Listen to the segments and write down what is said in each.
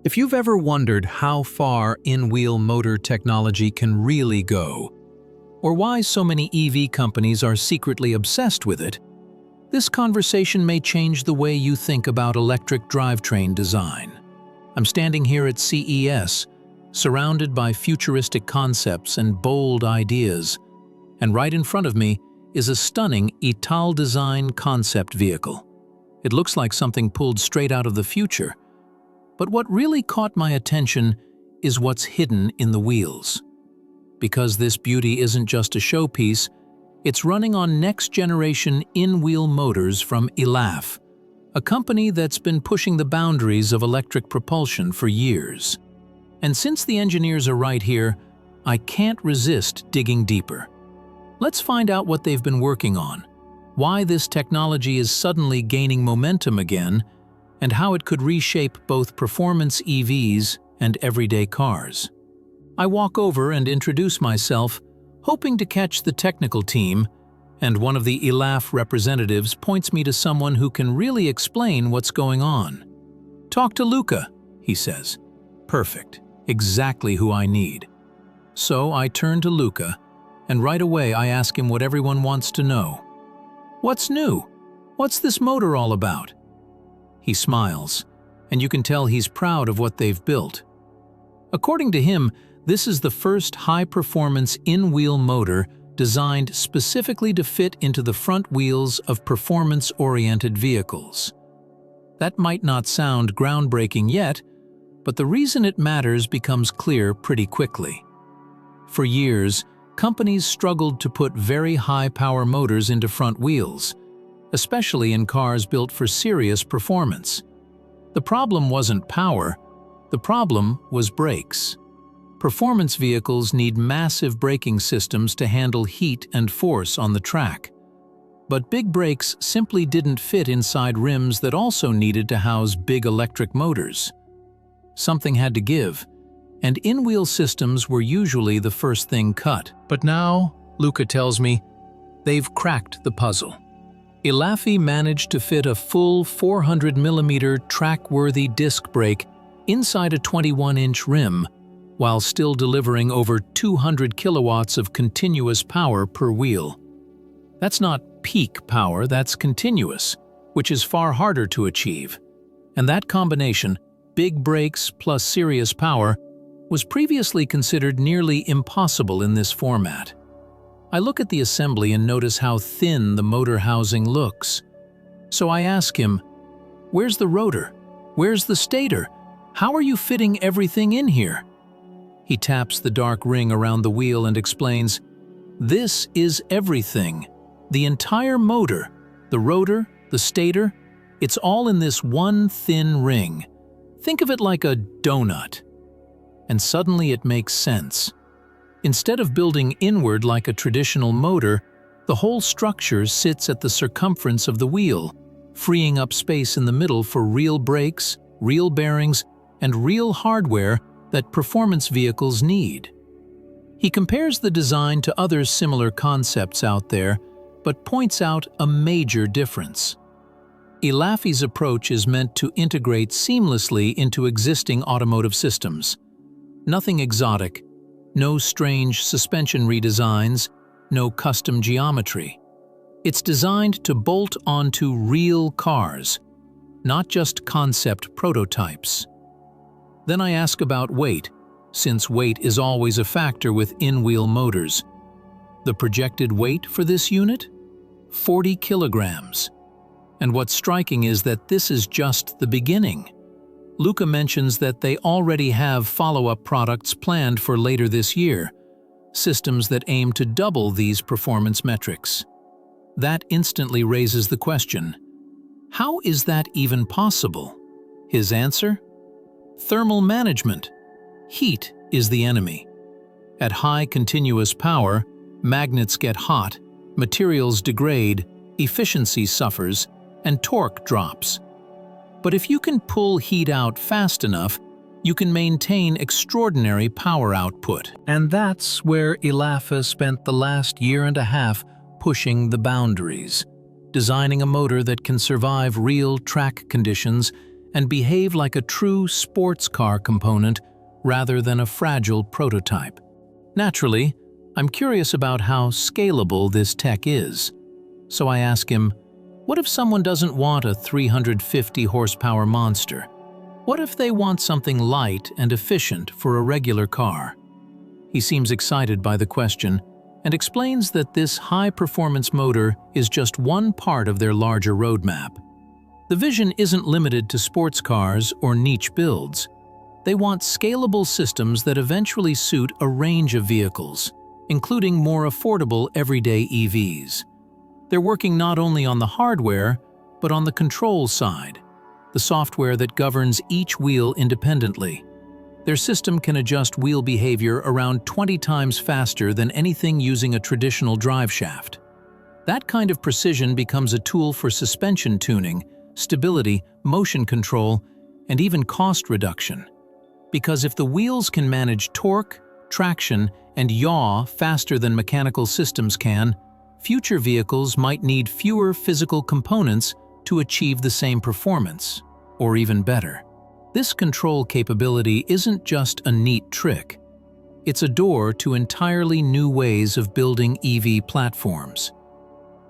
If you've ever wondered how far in-wheel motor technology can really go, or why so many EV companies are secretly obsessed with it, this conversation may change the way you think about electric drivetrain design. I'm standing here at CES, surrounded by futuristic concepts and bold ideas, and right in front of me is a stunning Ital design concept vehicle. It looks like something pulled straight out of the future. But what really caught my attention is what's hidden in the wheels. Because this beauty isn't just a showpiece, it's running on next-generation in-wheel motors from Elaphe, a company that's been pushing the boundaries of electric propulsion for years. And since the engineers are right here, I can't resist digging deeper. Let's find out what they've been working on, why this technology is suddenly gaining momentum again, and how it could reshape both performance EVs and everyday cars. I walk over and introduce myself, hoping to catch the technical team, and one of the Elaphe representatives points me to someone who can really explain what's going on. "Talk to Luca," he says. Perfect, exactly who I need. So I turn to Luca, and right away I ask him what everyone wants to know. "What's new? What's this motor all about?" He smiles, and you can tell he's proud of what they've built. According to him, this is the first high-performance in-wheel motor designed specifically to fit into the front wheels of performance-oriented vehicles. That might not sound groundbreaking yet, but the reason it matters becomes clear pretty quickly. For years, companies struggled to put very high-power motors into front wheels, especially in cars built for serious performance. The problem wasn't power, the problem was brakes. Performance vehicles need massive braking systems to handle heat and force on the track. But big brakes simply didn't fit inside rims that also needed to house big electric motors. Something had to give, and in-wheel systems were usually the first thing cut. But now, Luca tells me, they've cracked the puzzle. Elaphe managed to fit a full 400mm track-worthy disc brake inside a 21-inch rim, while still delivering over 200 kilowatts of continuous power per wheel. That's not peak power, that's continuous, which is far harder to achieve. And that combination, big brakes plus serious power, was previously considered nearly impossible in this format. I look at the assembly and notice how thin the motor housing looks. So I ask him, "Where's the rotor? Where's the stator? How are you fitting everything in here?" He taps the dark ring around the wheel and explains, "This is everything. The entire motor, the rotor, the stator, it's all in this one thin ring. Think of it like a donut." And suddenly it makes sense. Instead of building inward like a traditional motor, the whole structure sits at the circumference of the wheel, freeing up space in the middle for real brakes, real bearings, and real hardware that performance vehicles need. He compares the design to other similar concepts out there, but points out a major difference. Elaphe's approach is meant to integrate seamlessly into existing automotive systems. Nothing exotic, no strange suspension redesigns, no custom geometry. It's designed to bolt onto real cars, not just concept prototypes. Then I ask about weight, since weight is always a factor with in-wheel motors. The projected weight for this unit? 40 kilograms. And what's striking is that this is just the beginning. Luca mentions that they already have follow-up products planned for later this year, systems that aim to double these performance metrics. That instantly raises the question, how is that even possible? His answer? Thermal management. Heat is the enemy. At high continuous power, magnets get hot, materials degrade, efficiency suffers, and torque drops. But if you can pull heat out fast enough, you can maintain extraordinary power output. And that's where Elaphe spent the last year and a half pushing the boundaries, designing a motor that can survive real track conditions and behave like a true sports car component rather than a fragile prototype. Naturally, I'm curious about how scalable this tech is. So I ask him, what if someone doesn't want a 350 horsepower monster? What if they want something light and efficient for a regular car? He seems excited by the question and explains that this high-performance motor is just one part of their larger roadmap. The vision isn't limited to sports cars or niche builds. They want scalable systems that eventually suit a range of vehicles, including more affordable everyday EVs. They're working not only on the hardware, but on the control side, the software that governs each wheel independently. Their system can adjust wheel behavior around 20 times faster than anything using a traditional drive shaft. That kind of precision becomes a tool for suspension tuning, stability, motion control, and even cost reduction. Because if the wheels can manage torque, traction, and yaw faster than mechanical systems can, future vehicles might need fewer physical components to achieve the same performance, or even better. This control capability isn't just a neat trick. It's a door to entirely new ways of building EV platforms.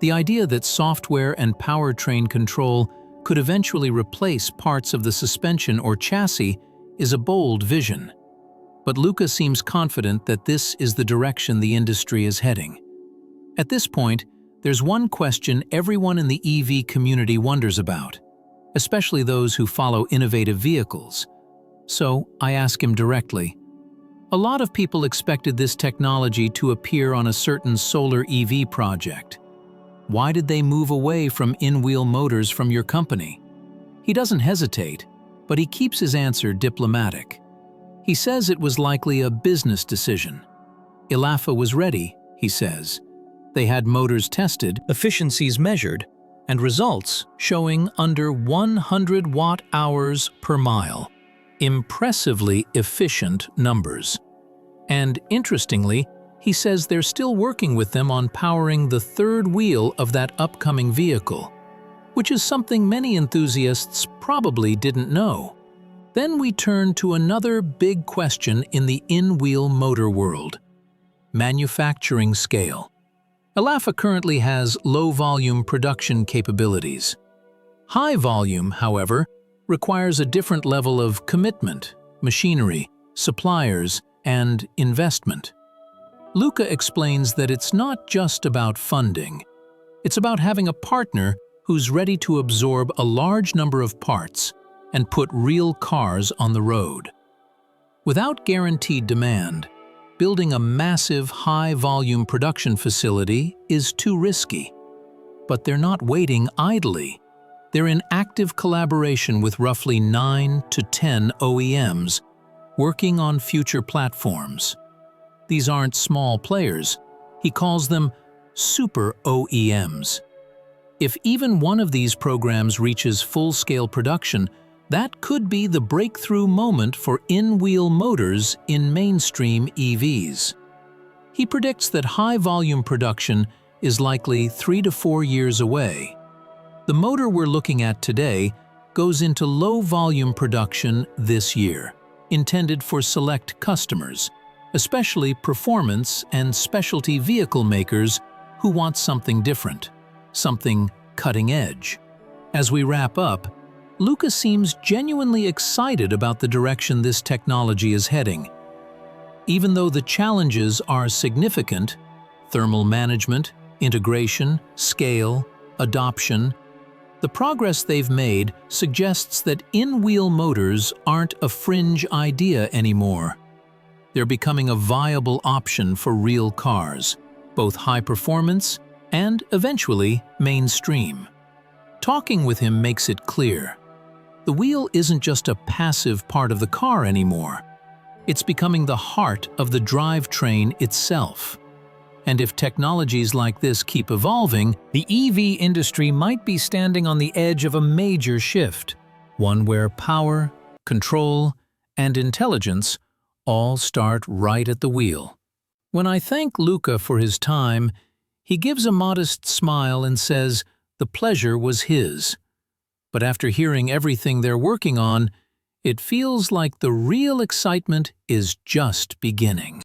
The idea that software and powertrain control could eventually replace parts of the suspension or chassis is a bold vision. But Luca seems confident that this is the direction the industry is heading. At this point, there's one question everyone in the EV community wonders about, especially those who follow innovative vehicles. So I ask him directly, a lot of people expected this technology to appear on a certain solar EV project. Why did they move away from in-wheel motors from your company? He doesn't hesitate, but he keeps his answer diplomatic. He says it was likely a business decision. Elaphe was ready, he says. They had motors tested, efficiencies measured, and results showing under 100 watt-hours per mile. Impressively efficient numbers. And interestingly, he says they're still working with them on powering the third wheel of that upcoming vehicle, which is something many enthusiasts probably didn't know. Then we turn to another big question in the in-wheel motor world: manufacturing scale. Elaphe currently has low-volume production capabilities. High volume, however, requires a different level of commitment, machinery, suppliers, and investment. Luca explains that it's not just about funding. It's about having a partner who's ready to absorb a large number of parts and put real cars on the road. Without guaranteed demand, building a massive high-volume production facility is too risky. But they're not waiting idly. They're in active collaboration with roughly 9 to 10 OEMs working on future platforms. These aren't small players. He calls them super OEMs. If even one of these programs reaches full-scale production, that could be the breakthrough moment for in-wheel motors in mainstream EVs. He predicts that high-volume production is likely 3 to 4 years away. The motor we're looking at today goes into low-volume production this year, intended for select customers, especially performance and specialty vehicle makers who want something different, something cutting-edge. As we wrap up, Luca seems genuinely excited about the direction this technology is heading. Even though the challenges are significant – thermal management, integration, scale, adoption – the progress they've made suggests that in-wheel motors aren't a fringe idea anymore. They're becoming a viable option for real cars, both high performance and, eventually, mainstream. Talking with him makes it clear. The wheel isn't just a passive part of the car anymore. It's becoming the heart of the drivetrain itself. And if technologies like this keep evolving, the EV industry might be standing on the edge of a major shift, one where power, control, and intelligence all start right at the wheel. When I thank Luca for his time, he gives a modest smile and says the pleasure was his. But after hearing everything they're working on, it feels like the real excitement is just beginning.